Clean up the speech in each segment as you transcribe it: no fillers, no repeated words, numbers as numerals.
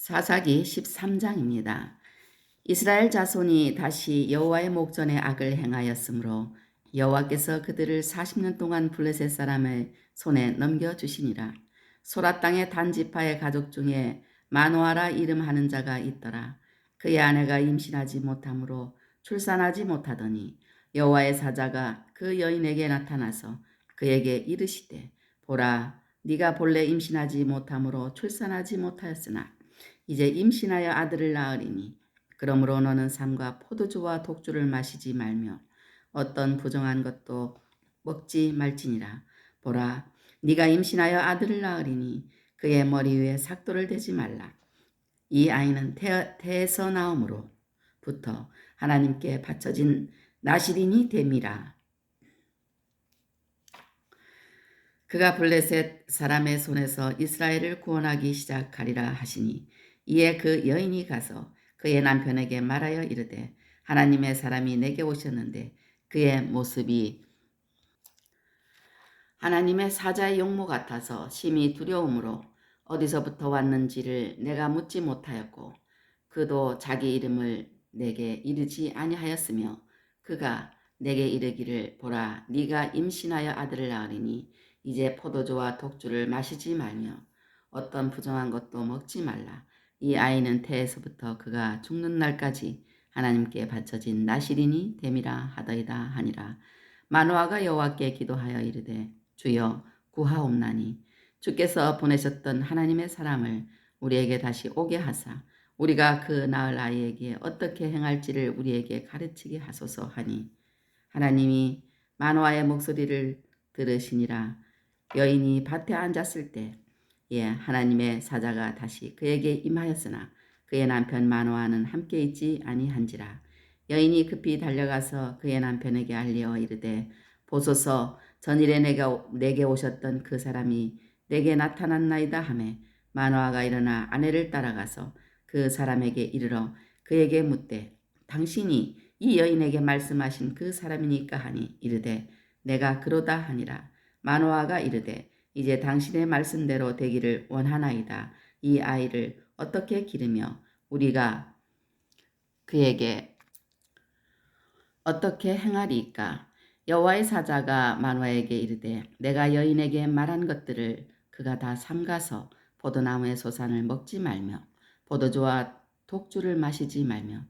사사기 13장입니다. 이스라엘 자손이 다시 여호와의 목전에 악을 행하였으므로 여호와께서 그들을 40년 동안 블레셋 사람의 손에 넘겨주시니라. 소라 땅의 단지파의 가족 중에 마노아라 이름하는 자가 있더라. 그의 아내가 임신하지 못하므로 출산하지 못하더니 여호와의 사자가 그 여인에게 나타나서 그에게 이르시되 보라 네가 본래 임신하지 못하므로 출산하지 못하였으나 이제 임신하여 아들을 낳으리니 그러므로 너는 삼가 포도주와 독주를 마시지 말며 어떤 부정한 것도 먹지 말지니라. 보라 네가 임신하여 아들을 낳으리니 그의 머리 위에 삭도를 대지 말라. 이 아이는 태에서 나옴으로부터 하나님께 바쳐진 나실인이 됨이라. 그가 블레셋 사람의 손에서 이스라엘을 구원하기 시작하리라 하시니 이에 그 여인이 가서 그의 남편에게 말하여 이르되 하나님의 사람이 내게 오셨는데 그의 모습이 하나님의 사자의 용모 같아서 심히 두려움으로 어디서부터 왔는지를 내가 묻지 못하였고 그도 자기 이름을 내게 이르지 아니하였으며 그가 내게 이르기를 보라 네가 임신하여 아들을 낳으리니 이제 포도주와 독주를 마시지 말며 어떤 부정한 것도 먹지 말라. 이 아이는 태에서부터 그가 죽는 날까지 하나님께 바쳐진 나실인이 됨이라 하더이다 하니라. 마노아가 여호와께 기도하여 이르되 주여 구하옵나니 주께서 보내셨던 하나님의 사람을 우리에게 다시 오게 하사 우리가 그 낳을 아이에게 어떻게 행할지를 우리에게 가르치게 하소서 하니 하나님이 마노아의 목소리를 들으시니라. 여인이 밭에 앉았을 때 하나님의 사자가 다시 그에게 임하였으나 그의 남편 마노아는 함께 있지 아니한지라. 여인이 급히 달려가서 그의 남편에게 알리어 이르되 보소서 전일에 내게 오셨던 그 사람이 내게 나타났나이다 하매 마노아가 일어나 아내를 따라가서 그 사람에게 이르러 그에게 묻되 당신이 이 여인에게 말씀하신 그 사람이니까 하니 이르되 내가 그러다 하니라. 마노아가 이르되 이제 당신의 말씀대로 되기를 원하나이다. 이 아이를 어떻게 기르며 우리가 그에게 어떻게 행하리이까. 여호와의 사자가 마노아에게 이르되 내가 여인에게 말한 것들을 그가 다 삼가서 포도나무의 소산을 먹지 말며 포도주와 독주를 마시지 말며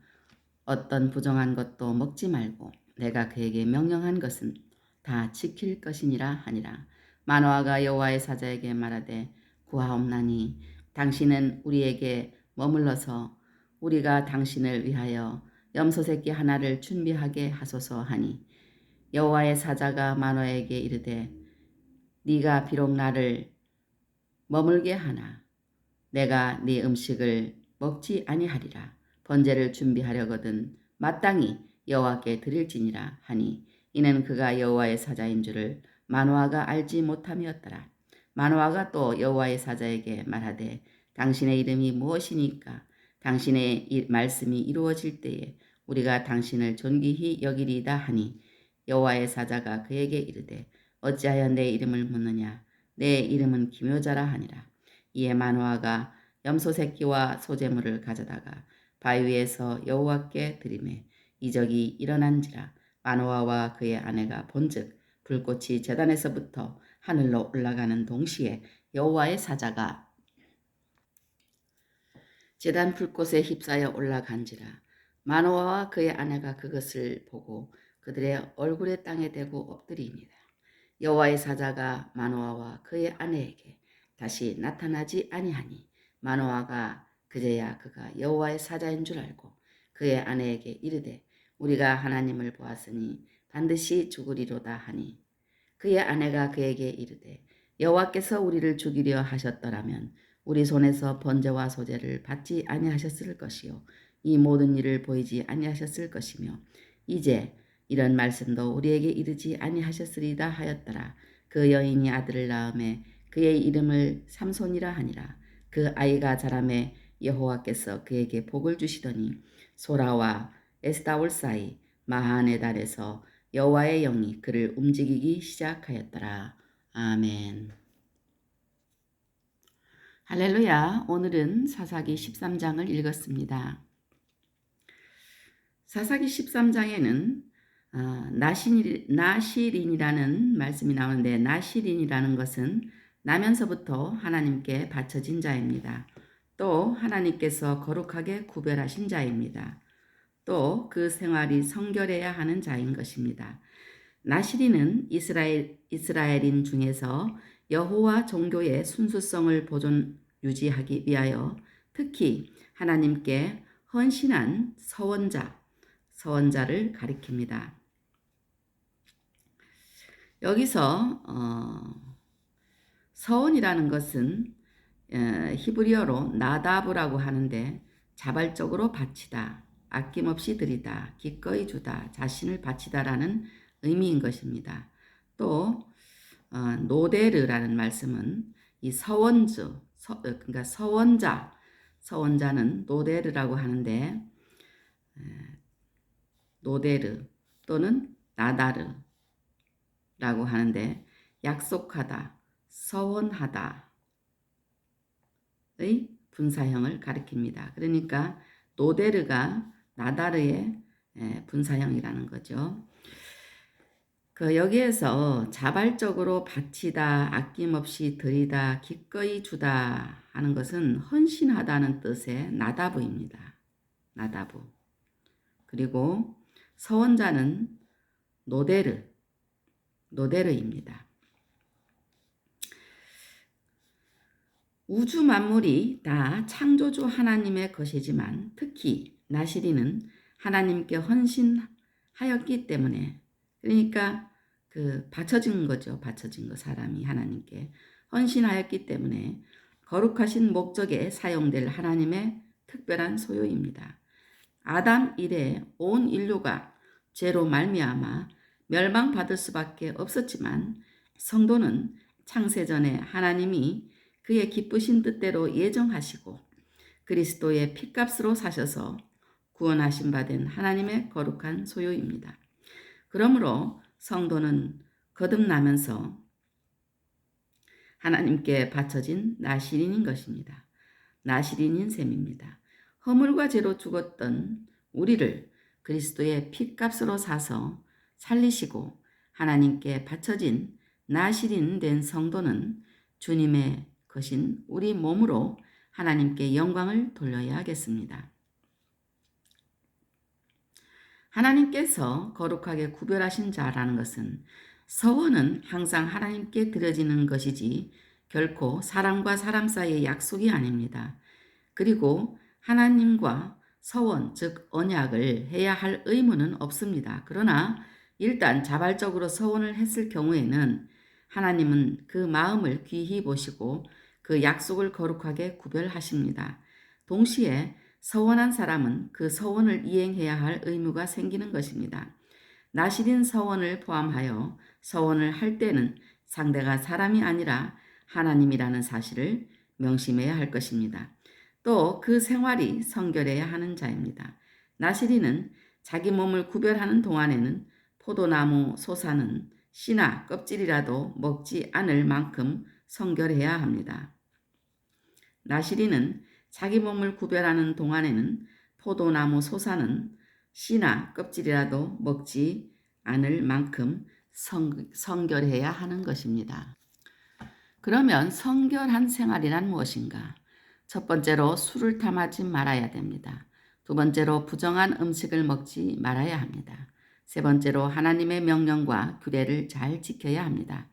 어떤 부정한 것도 먹지 말고 내가 그에게 명령한 것은 다 지킬 것이니라 하니라. 마노아가 여호와의 사자에게 말하되 구하옵나니 당신은 우리에게 머물러서 우리가 당신을 위하여 염소 새끼 하나를 준비하게 하소서 하니 여호와의 사자가 마노아에게 이르되 네가 비록 나를 머물게 하나 내가 네 음식을 먹지 아니하리라. 번제를 준비하려거든 마땅히 여호와께 드릴지니라 하니 이는 그가 여호와의 사자인 줄을 마노아가 알지 못함이었더라. 마노아가 또 여호와의 사자에게 말하되 당신의 이름이 무엇이니까 당신의 말씀이 이루어질 때에 우리가 당신을 존귀히 여기리이다 하니 여호와의 사자가 그에게 이르되 어찌하여 내 이름을 묻느냐 내 이름은 기묘자라 하니라. 이에 마노아가 염소 새끼와 소재물을 가져다가 바위 위에서 여호와께 드리매 이적이 일어난지라. 마노아와 그의 아내가 본즉 불꽃이 제단에서부터 하늘로 올라가는 동시에 여호와의 사자가 제단 불꽃에 휩싸여 올라간지라. 마노아와 그의 아내가 그것을 보고 그들의 얼굴에 땅에 대고 엎드리니라. 여호와의 사자가 마노아와 그의 아내에게 다시 나타나지 아니하니 마노아가 그제야 그가 여호와의 사자인 줄 알고 그의 아내에게 이르되 우리가 하나님을 보았으니 반드시 죽으리로다 하니 그의 아내가 그에게 이르되 여호와께서 우리를 죽이려 하셨더라면 우리 손에서 번제와 소제를 받지 아니하셨을 것이요 이 모든 일을 보이지 아니하셨을 것이며 이제 이런 말씀도 우리에게 이르지 아니하셨으리다 하였더라. 그 여인이 아들을 낳음에 그의 이름을 삼손이라 하니라. 그 아이가 자라매 여호와께서 그에게 복을 주시더니 소라와 에스다올 사이 마하네 달에서 여호와의 영이 그를 움직이기 시작하였더라. 아멘. 할렐루야. 오늘은 사사기 13장을 읽었습니다. 사사기 13장에는 나시린이라는 말씀이 나오는데, 나시린이라는 것은 나면서부터 하나님께 바쳐진 자입니다. 또 하나님께서 거룩하게 구별하신 자입니다. 또 그 생활이 성결해야 하는 자인 것입니다. 나시린은 이스라엘인 중에서 여호와 종교의 순수성을 유지하기 위하여 특히 하나님께 헌신한 서원자를 가리킵니다. 여기서 서원이라는 것은 히브리어로 나다브라고 하는데, 자발적으로 바치다, 아낌없이 드리다, 기꺼이 주다, 자신을 바치다라는 의미인 것입니다. 또 노데르라는 말씀은 이 그러니까 서원자는 노데르라고 하는데, 노데르 또는 나다르라고 하는데, 약속하다, 서원하다의 분사형을 가리킵니다. 그러니까 노데르가 나다르의 분사형이라는 거죠. 여기에서 자발적으로 바치다, 아낌없이 드리다, 기꺼이 주다 하는 것은 헌신하다는 뜻의 나다브입니다. 나다브. 그리고 서원자는 노데르입니다. 우주 만물이 다 창조주 하나님의 것이지만 특히 나시린은 하나님께 헌신하였기 때문에, 그러니까 바쳐진 거죠. 바쳐진 거, 사람이 하나님께 헌신하였기 때문에 거룩하신 목적에 사용될 하나님의 특별한 소유입니다. 아담 이래 온 인류가 죄로 말미암아 멸망받을 수밖에 없었지만, 성도는 창세전에 하나님이 그의 기쁘신 뜻대로 예정하시고 그리스도의 피값으로 사셔서 구원하신 바 된 하나님의 거룩한 소유입니다. 그러므로 성도는 거듭나면서 하나님께 바쳐진 나시린인 것입니다. 나시린인 셈입니다. 허물과 죄로 죽었던 우리를 그리스도의 피값으로 사서 살리시고 하나님께 바쳐진 나시린 된 성도는 주님의 것인 우리 몸으로 하나님께 영광을 돌려야 하겠습니다. 하나님께서 거룩하게 구별하신 자라는 것은, 서원은 항상 하나님께 드려지는 것이지 결코 사람과 사람 사이의 약속이 아닙니다. 그리고 하나님과 서원, 즉 언약을 해야 할 의무는 없습니다. 그러나 일단 자발적으로 서원을 했을 경우에는 하나님은 그 마음을 귀히 보시고 그 약속을 거룩하게 구별하십니다. 동시에 서원한 사람은 그 서원을 이행해야 할 의무가 생기는 것입니다. 나시린 서원을 포함하여 서원을 할 때는 상대가 사람이 아니라 하나님이라는 사실을 명심해야 할 것입니다. 또 그 생활이 성결해야 하는 자입니다. 나시린은 자기 몸을 구별하는 동안에는 포도나무 솟아는 씨나 껍질이라도 먹지 않을 만큼 성결해야 합니다. 나시린은 자기 몸을 구별하는 동안에는 포도나무 솟아는 씨나 껍질이라도 먹지 않을 만큼 성결해야 하는 것입니다. 그러면 성결한 생활이란 무엇인가? 첫 번째로 술을 탐하지 말아야 됩니다. 두 번째로 부정한 음식을 먹지 말아야 합니다. 세 번째로 하나님의 명령과 규례를 잘 지켜야 합니다.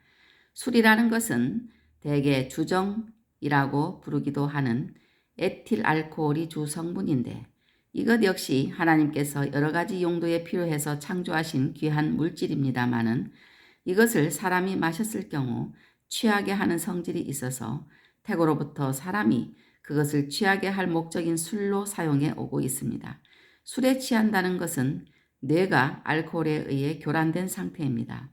술이라는 것은 대개 주정이라고 부르기도 하는 에틸 알코올이 주 성분인데, 이것 역시 하나님께서 여러 가지 용도에 필요해서 창조하신 귀한 물질입니다마는, 이것을 사람이 마셨을 경우 취하게 하는 성질이 있어서 태고로부터 사람이 그것을 취하게 할 목적인 술로 사용해 오고 있습니다. 술에 취한다는 것은 뇌가 알코올에 의해 교란된 상태입니다.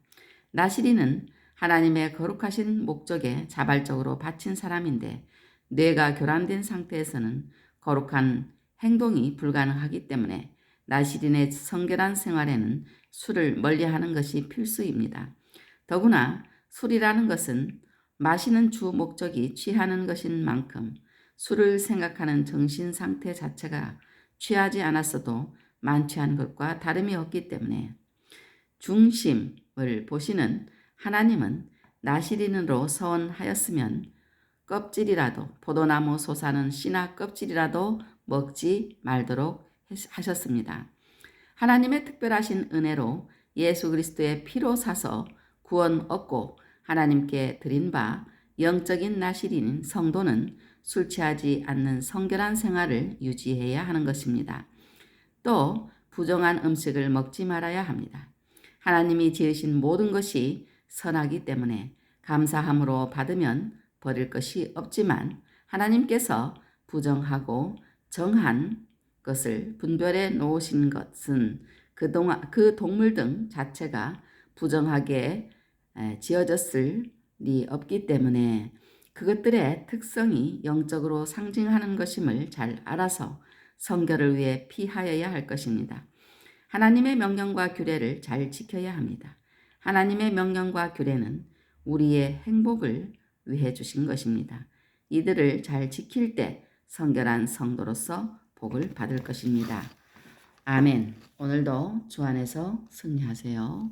나시린은 하나님의 거룩하신 목적에 자발적으로 바친 사람인데, 뇌가 교란된 상태에서는 거룩한 행동이 불가능하기 때문에 나시린의 성결한 생활에는 술을 멀리하는 것이 필수입니다. 더구나 술이라는 것은 마시는 주 목적이 취하는 것인 만큼 술을 생각하는 정신 상태 자체가 취하지 않았어도 만취한 것과 다름이 없기 때문에 중심을 보시는 하나님은 나시린으로 서원하였으면 껍질이라도 포도나무 솟아는 씨나 껍질이라도 먹지 말도록 하셨습니다. 하나님의 특별하신 은혜로 예수 그리스도의 피로 사서 구원 얻고 하나님께 드린 바 영적인 나시린 성도는 술 취하지 않는 성결한 생활을 유지해야 하는 것입니다. 또 부정한 음식을 먹지 말아야 합니다. 하나님이 지으신 모든 것이 선하기 때문에 감사함으로 받으면 버릴 것이 없지만 하나님께서 부정하고 정한 것을 분별해 놓으신 것은 그 동물 등 자체가 부정하게 지어졌을 리 없기 때문에 그것들의 특성이 영적으로 상징하는 것임을 잘 알아서 성결을 위해 피하여야 할 것입니다. 하나님의 명령과 규례를 잘 지켜야 합니다. 하나님의 명령과 규례는 우리의 행복을 위해 주신 것입니다. 이들을 잘 지킬 때 성결한 성도로서 복을 받을 것입니다. 아멘. 오늘도 주 안에서 승리하세요.